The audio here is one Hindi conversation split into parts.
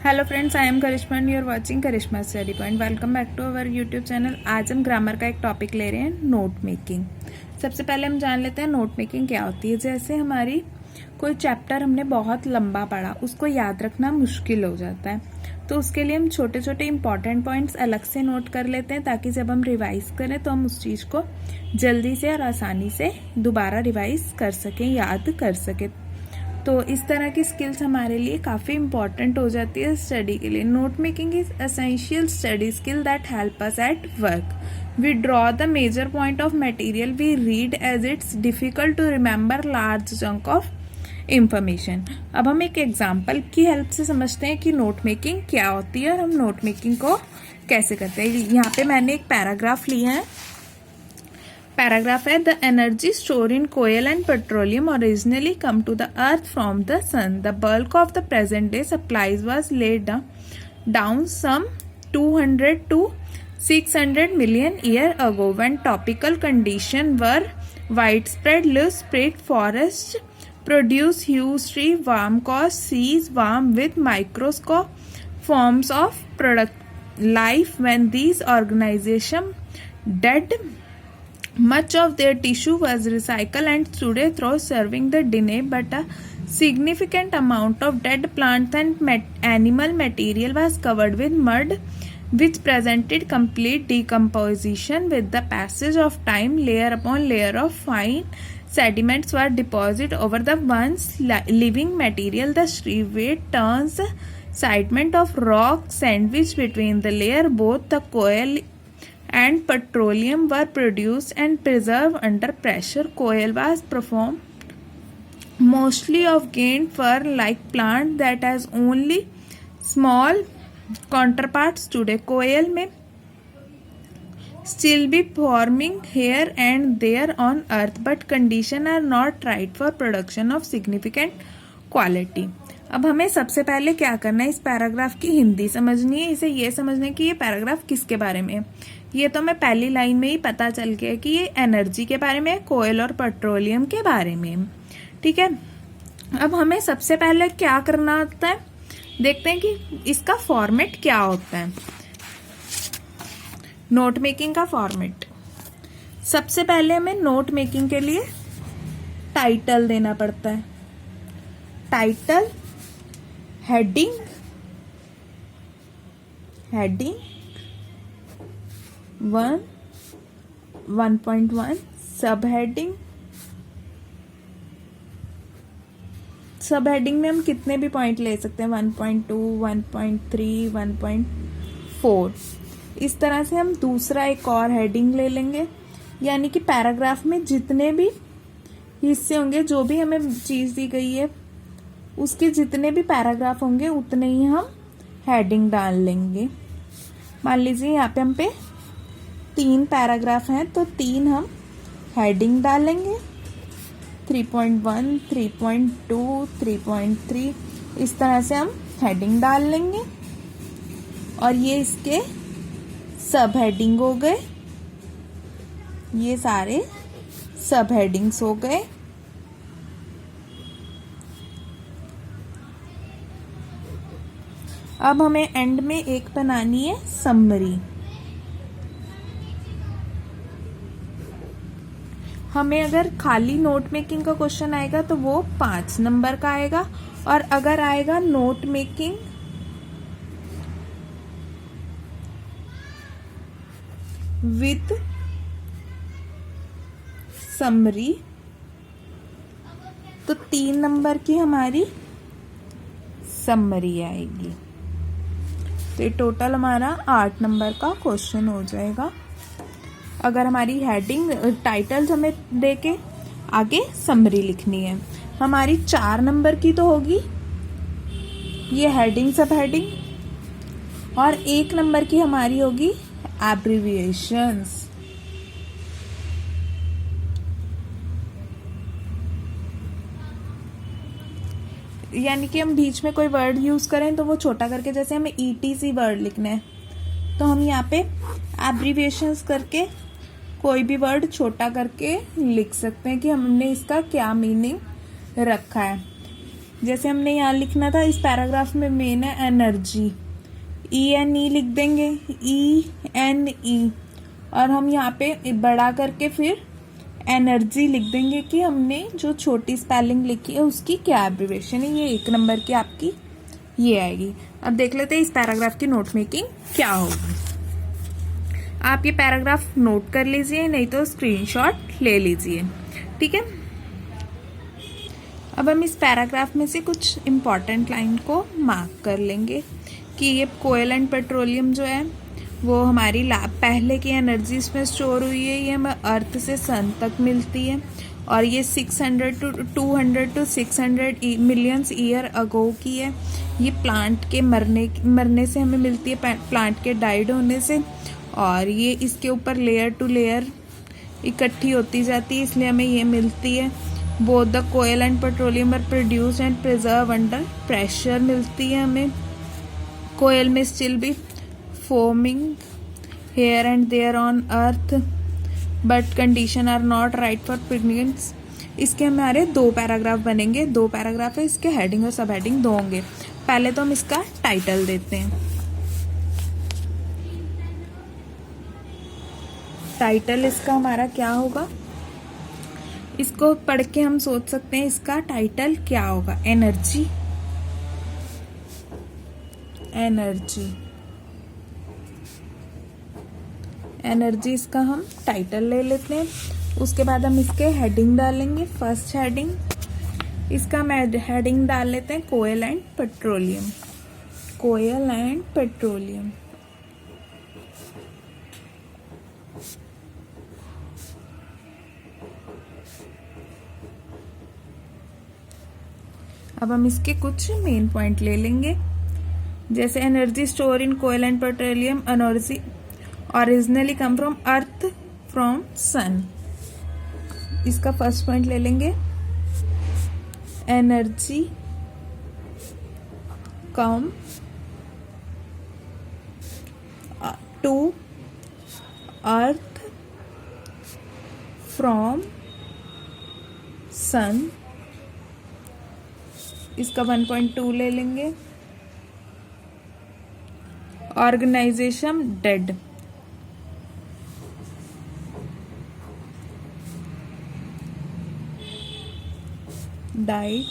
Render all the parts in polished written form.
Hello friends, I am Karishma and you are watching Karishma study point. Welcome back to our YouTube channel. आज हम ग्रामर का एक टॉपिक ले रहे हैं, नोट मेकिंग। सबसे पहले हम जान लेते हैं नोट मेकिंग क्या होती है। जैसे हमारी कोई चैप्टर हमने बहुत लंबा पढ़ा, उसको याद रखना मुश्किल हो जाता है, तो उसके लिए हम छोटे छोटे इंपॉर्टेंट पॉइंट्स अलग से नोट कर लेते हैं, ताकि जब हम रिवाइज करें तो हम उस चीज़ को जल्दी से और आसानी से दोबारा रिवाइज कर सकें, याद कर सकें। तो इस तरह की स्किल्स हमारे लिए काफ़ी इंपॉर्टेंट हो जाती है स्टडी के लिए। Note making is essential study skill that help us at work. We draw the major point of material we read as it's difficult to remember large chunk of information. अब हम एक एग्जाम्पल की हेल्प से समझते हैं कि नोट मेकिंग क्या होती है और हम नोट मेकिंग को कैसे करते हैं। यहाँ पे मैंने एक पैराग्राफ लिया है। पैराग्राफ है, the energy store in coal and petroleum originally come to the earth from the sun. The bulk of the present day supplies was laid down some 200 to 600 million year ago when topical conditions were widespread. Loose spread forests produce huge tree warm cause seas warm with microscopic forms of product life. When these organizations dead, much of their tissue was recycled and today through serving the DNA, but a significant amount of dead plant and animal material was covered with mud, which presented complete decomposition. With the passage of time, layer upon layer of fine sediments were deposited over the once living material. The weight turns segment of rock sandwiched between the layer. Both the coal and petroleum were produced and preserved under pressure. Coal was performed mostly of gained fur-like plant that has only small counterparts today. Coal may still be forming here and there on earth, but conditions are not right for production of significant quality. अब हमें सबसे पहले क्या करना है, इस पैराग्राफ की हिंदी समझनी है। इसे ये समझना है कि ये पैराग्राफ किसके बारे में है। ये तो मैं पहली लाइन में ही पता चल गया कि ये एनर्जी के बारे में, कोयल और पेट्रोलियम के बारे में। ठीक है, अब हमें सबसे पहले क्या करना होता है, देखते हैं कि इसका फॉर्मेट क्या होता है। नोट मेकिंग का फॉर्मेट, सबसे पहले हमें नोट मेकिंग के लिए टाइटल देना पड़ता है। टाइटल, हेडिंग 1, 1.1, सब हेडिंग में हम कितने भी पॉइंट ले सकते हैं, 1.2, 1.3, 1.4। इस तरह से हम दूसरा एक और हेडिंग ले लेंगे, यानी कि पैराग्राफ में जितने भी हिस्से होंगे, जो भी हमें चीज दी गई है उसके जितने भी पैराग्राफ होंगे उतने ही हम हेडिंग डाल लेंगे। मान लीजिए यहाँ पे हम पे 3 पैराग्राफ हैं, तो 3 हम हेडिंग डालेंगे, 3.1, 3.2, 3.3, इस तरह से हम हेडिंग डाल लेंगे। और ये इसके सब हेडिंग हो गए, ये सारे सब हेडिंग्स हो गए। अब हमें एंड में एक बनानी है समरी। हमें अगर खाली नोट मेकिंग का क्वेश्चन आएगा तो वो 5 नंबर का आएगा, और अगर आएगा नोट मेकिंग विद समरी तो 3 नंबर की हमारी समरी आएगी। तो ये टोटल हमारा 8 नंबर का क्वेश्चन हो जाएगा। अगर हमारी हेडिंग, टाइटल्स हमें देके आगे समरी लिखनी है। हमारी 4 नंबर की तो होगी ये हेडिंग, सब हेडिंग, और 1 नंबर की हमारी होगी एब्रिविएशंस। यानी कि हम बीच में कोई वर्ड यूज करें तो वो छोटा करके, जैसे हमें ETC वर्ड लिखना है तो हम यहाँ पे एब्रिविएशंस करके कोई भी वर्ड छोटा करके लिख सकते हैं कि हमने इसका क्या मीनिंग रखा है। जैसे हमने यहाँ लिखना था, इस पैराग्राफ में मेन है एनर्जी, ENE लिख देंगे, ENE, और हम यहाँ पे बड़ा करके फिर एनर्जी लिख देंगे कि हमने जो छोटी स्पेलिंग लिखी है उसकी क्या एब्रिवेशन है। ये 1 नंबर की आपकी ये आएगी। अब देख लेते हैं इस पैराग्राफ की नोट मेकिंग क्या होगी। आप ये पैराग्राफ नोट कर लीजिए, नहीं तो स्क्रीनशॉट ले लीजिए, ठीक है। अब हम इस पैराग्राफ में से कुछ इम्पॉर्टेंट लाइन को मार्क कर लेंगे कि ये कोयल एंड पेट्रोलियम जो है वो हमारी पहले की एनर्जी इसमें स्टोर हुई है, ये हमें अर्थ से सन तक मिलती है, और ये 200 to 600 मिलियंस ईयर अगो की है। ये प्लांट के मरने से हमें मिलती है, प्लांट के डाइड होने से, और ये इसके ऊपर लेयर टू लेयर इकट्ठी होती जाती है, इसलिए हमें ये मिलती है। Both the coal and petroleum are produce and preserve under pressure मिलती है हमें। कोयल में स्टिल भी forming here and there on earth but condition are not right for pigeons। इसके हमारे 2 पैराग्राफ बनेंगे, 2 पैराग्राफ है, इसके हेडिंग और सब हेडिंग 2 होंगे। पहले तो हम इसका टाइटल देते हैं। टाइटल इसका हमारा क्या होगा, इसको पढ़ के हम सोच सकते हैं इसका टाइटल क्या होगा। एनर्जी, एनर्जी, एनर्जी इसका हम टाइटल ले लेते हैं। उसके बाद हम इसके हेडिंग डालेंगे। फर्स्ट हेडिंग, इसका हम हेडिंग डाल लेते हैं coal and petroleum, coal and petroleum. अब हम इसके कुछ मेन पॉइंट ले लेंगे, जैसे energy store in coal and petroleum energy originally come from earth from sun. इसका फर्स्ट पॉइंट ले लेंगे, energy come to earth from sun. इसका 1.2 ले लेंगे, ऑर्गेनाइजेशन डेड, डाइड।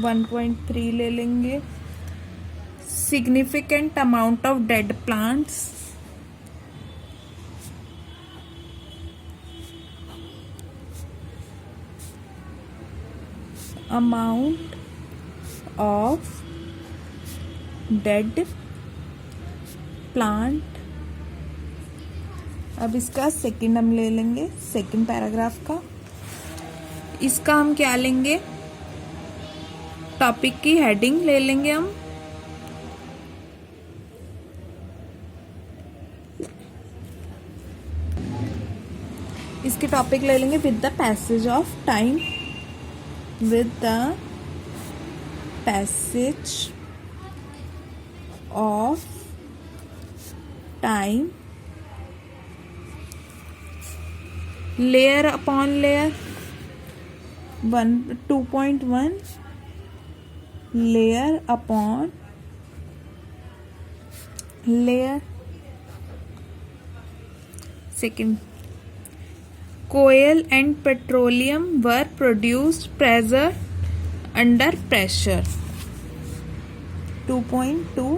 1.3 ले लेंगे, significant amount of dead plants, amount of dead plant. अब इसका सेकंड हम ले लेंगे, सेकंड पैराग्राफ का। इसका हम क्या लेंगे, टॉपिक की हेडिंग ले लेंगे हम। इसके टॉपिक ले लेंगे with the passage of time, with the passage of time, layer upon layer, 2.1 layer upon layer. Second, coal and petroleum were produced pressure under pressure. 2.2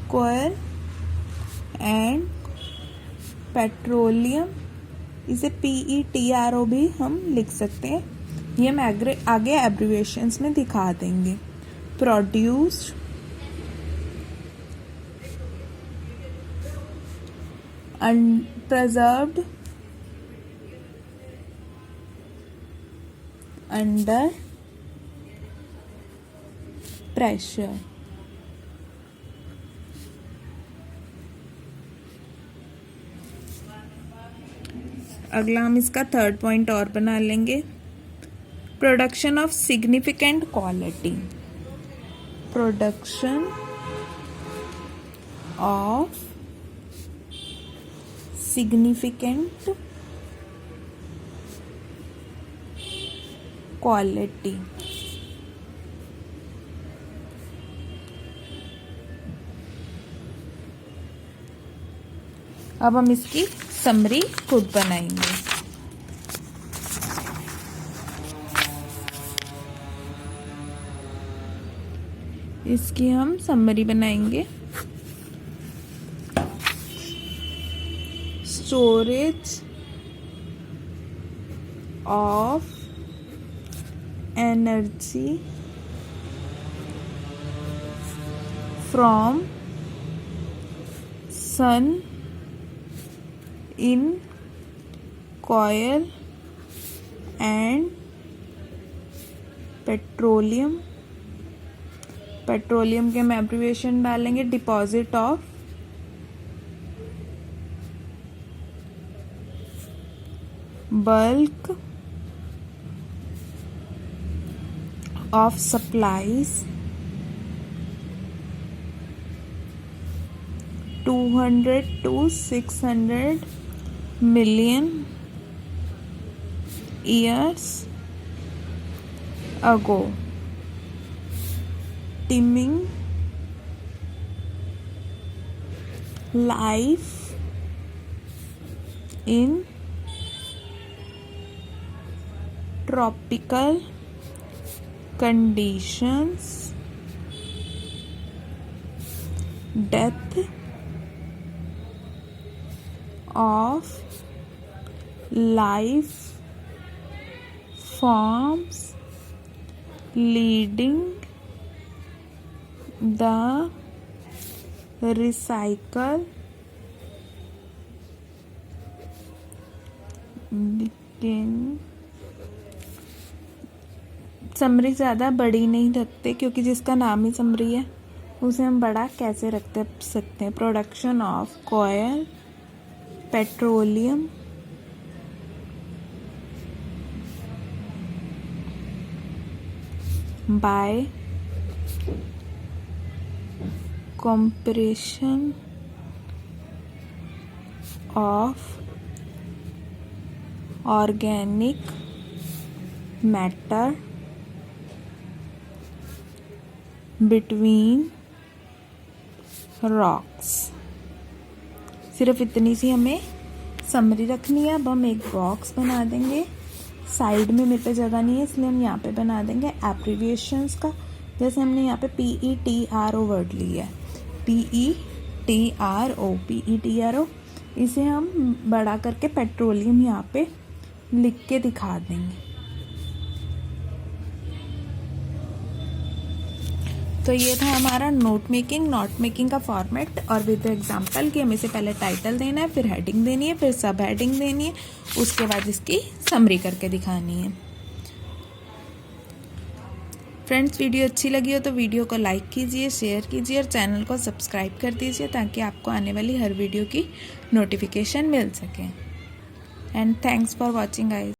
coal and petroleum, इसे PETRO भी हम लिख सकते हैं, ये हम आगे एब्रिविएशंस में दिखा देंगे। Produced preserved under pressure. अगला हम इसका थर्ड पॉइंट और बना लेंगे, production of significant quality, production of significant quality. अब हम इसकी समरी खुद बनाएंगे। इसकी हम समरी बनाएंगे। Storage of energy from sun in coal and petroleum. Petroleum के हम एब्रिविएशन डालेंगे deposit of bulk of supplies 200 to 600 million years ago, timing life in tropical conditions, death of life forms leading the recycle begin। Summary ज़्यादा बड़ी नहीं रखते क्योंकि जिसका नाम ही समरी है उसे हम बड़ा कैसे रख सकते हैं। Production of coal petroleum by compression of organic matter between rocks। सिर्फ इतनी सी हमें समरी रखनी है। अब हम एक बॉक्स बना देंगे। साइड में मेरे पे जगह नहीं है इसलिए हम यहाँ पे बना देंगे एब्रिविएशंस का। जैसे हमने यहाँ पे PETRO वर्ड लिया है, PETRO, इसे हम बड़ा करके पेट्रोलियम यहाँ पे लिख के दिखा देंगे। तो ये था हमारा नोट मेकिंग का फॉर्मेट और विद एग्जांपल कि हमें इसे पहले टाइटल देना है, फिर हेडिंग देनी है, फिर सब हेडिंग देनी है, उसके बाद इसकी समरी करके दिखानी है। फ्रेंड्स, वीडियो अच्छी लगी हो तो वीडियो को लाइक कीजिए, शेयर कीजिए और चैनल को सब्सक्राइब कर दीजिए ताकि आपको आने वाली हर वीडियो की नोटिफिकेशन मिल सके। And thanks for watching guys.